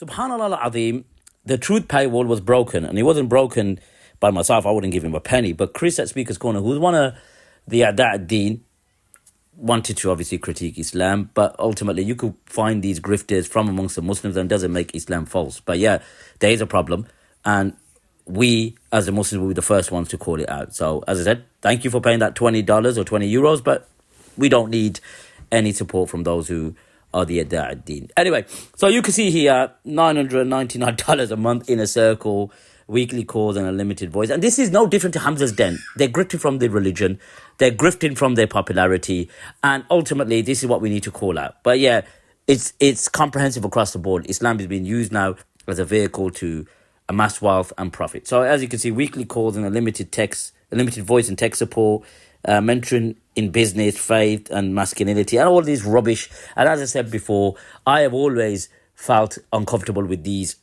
Subhanallah al-Azim, the truth paywall was broken, and it wasn't broken by myself. I wouldn't give him a penny. But Chris at Speaker's Corner, who's one of the A'da' Deen, wanted to obviously critique Islam, but ultimately you could find these grifters from amongst the Muslims and doesn't make Islam false. But yeah, there is a problem, and we as the Muslims will be the first ones to call it out. So as I said, thank you for paying that $20 or 20 euros, but we don't need any support from those who are the A'da' Deen. Anyway, so you can see here $999 a month in a circle, weekly calls and a limited voice. And this is no different to Hamza's Den. They're grifting from their religion. They're grifting from their popularity. And ultimately, this is what we need to call out. But yeah, it's comprehensive across the board. Islam is being used now as a vehicle to amass wealth and profit. So as you can see, weekly calls and a limited voice and text support, mentoring in business, faith and masculinity, and all this rubbish. And as I said before, I have always felt uncomfortable with these,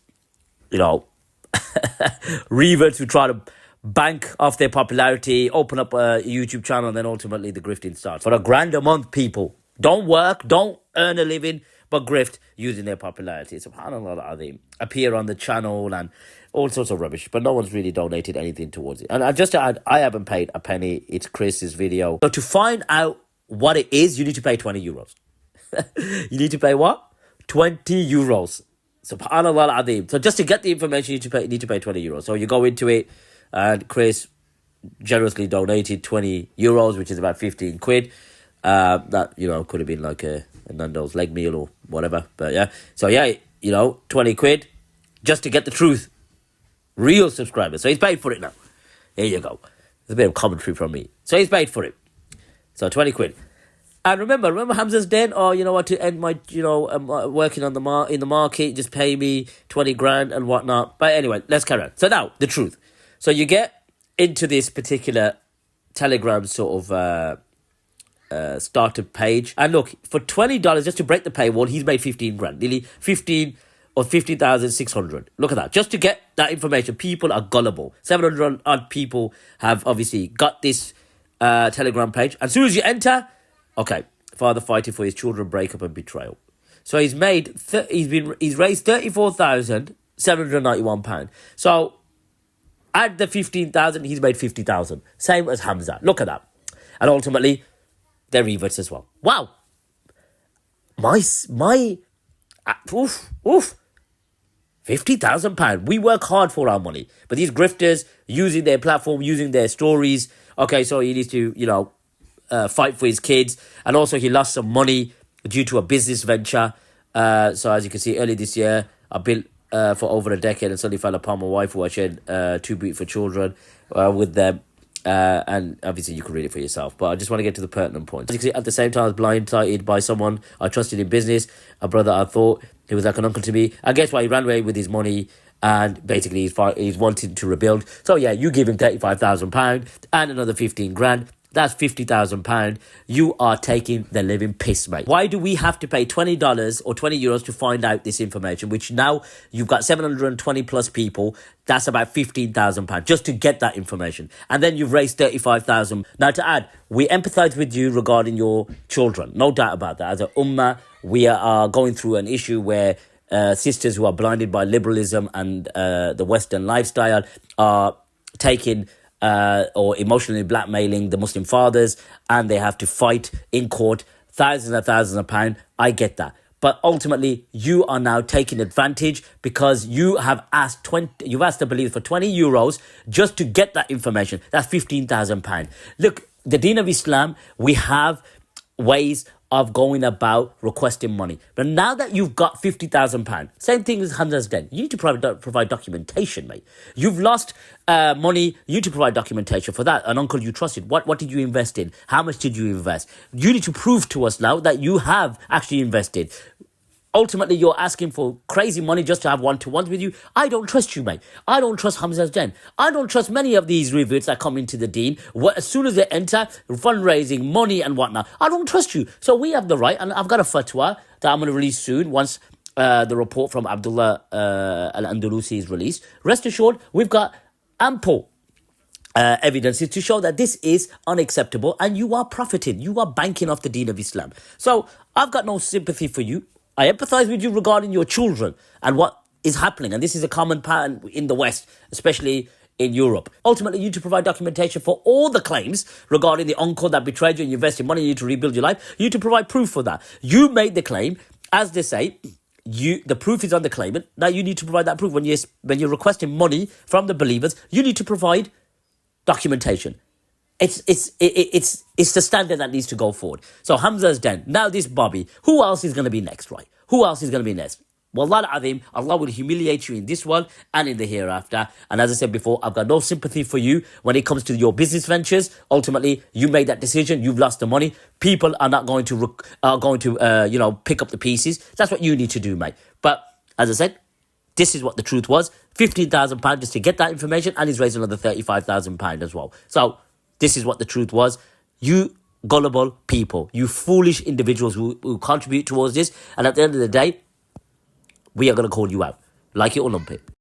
reverts who try to bank off their popularity, open up a YouTube channel, and then ultimately the grifting starts. For $1,000 a month, people don't work, don't earn a living, but grift using their popularity. Subhanallah al-Azim. Appear on the channel and all sorts of rubbish, but no one's really donated anything towards it. And just to add, I haven't paid a penny. It's Chris's video. So to find out what it is, you need to pay 20 euros. You need to pay what? 20 euros. Subhanallah al-Azim. So just to get the information, you need to pay 20 euros. So you go into it, and Chris generously donated 20 euros, which is about 15 quid. That, could have been like a Nando's leg meal or whatever. But yeah. So yeah, 20 quid just to get the truth. Real subscribers. So he's paid for it now. Here you go. There's a bit of commentary from me. So he's paid for it. So 20 quid. And remember Hamza's Den? Oh, you know what? To end my, working on in the market, just pay me 20 grand and whatnot. But anyway, let's carry on. So now, the truth. So you get into this particular Telegram sort of starter page. And look, for $20, just to break the paywall, he's made 15 grand. Nearly 15 or 50,600. Look at that. Just to get that information, people are gullible. 700 odd people have obviously got this Telegram page. As soon as you enter, okay, father fighting for his children, breakup and betrayal. So he's raised £34,791. So add the 15,000, he's made 50,000. Same as Hamza. Look at that. And ultimately, they're reverts as well. Wow. £50,000. We work hard for our money. But these grifters using their platform, using their stories. Okay, so he needs to, fight for his kids. And also he lost some money due to a business venture. So as you can see, early this year, I built for over a decade and suddenly fell upon my wife who I shared 2 beautiful children with them. And obviously you can read it for yourself, but I just want to get to the pertinent points. As you can see, at the same time, I was blindsided by someone I trusted in business, a brother I thought he was like an uncle to me. I guess why he ran away with his money, and basically he's wanting to rebuild. So yeah, you give him £35,000 and another 15 grand. That's £50,000. You are taking the living piss, mate. Why do we have to pay $20 or 20 euros to find out this information, which now you've got 720 plus people? That's about £15,000 just to get that information. And then you've raised 35,000. Now to add, we empathize with you regarding your children. No doubt about that. As a ummah, we are going through an issue where sisters who are blinded by liberalism and the Western lifestyle are taking or emotionally blackmailing the Muslim fathers, and they have to fight in court thousands and thousands of pounds. I get that. But ultimately, you are now taking advantage because you have you've asked the believer for 20 euros just to get that information. That's £15,000. Look, the Deen of Islam, we have ways of going about requesting money. But now that you've got £50,000, same thing as Hamza's Den, you need to provide documentation, mate. You've lost money, you need to provide documentation for that. An uncle you trusted, what did you invest in? How much did you invest? You need to prove to us now that you have actually invested. Ultimately, you're asking for crazy money just to have one-to-ones with you. I don't trust you, mate. I don't trust Hamza's Den. I don't trust many of these reverts that come into the deen. As soon as they enter, fundraising, money and whatnot, I don't trust you. So we have the right, and I've got a fatwa that I'm going to release soon once the report from Abdullah Al-Andalusi is released. Rest assured, we've got ample evidences to show that this is unacceptable and you are profiting. You are banking off the deen of Islam. So I've got no sympathy for you. I empathize with you regarding your children and what is happening, and this is a common pattern in the West, especially in Europe. Ultimately, you need to provide documentation for all the claims regarding the uncle that betrayed you and you invested money, you need to rebuild your life. You need to provide proof for that. You made the claim, as they say, the proof is on the claimant. Now you need to provide that proof. When you're requesting money from the believers, you need to provide documentation. It's the standard that needs to go forward. So Hamza's done. Now this Bobby. Who else is going to be next, right? Who else is going to be next? Wallah al-Azim, Allah will humiliate you in this world and in the hereafter. And as I said before, I've got no sympathy for you when it comes to your business ventures. Ultimately, you made that decision. You've lost the money. People are not going to pick up the pieces. That's what you need to do, mate. But as I said, this is what the truth was. £15,000 just to get that information, and he's raised another £35,000 as well. So this is what the truth was. You gullible people, you foolish individuals who contribute towards this, and at the end of the day, we are going to call you out. Like it or lump it.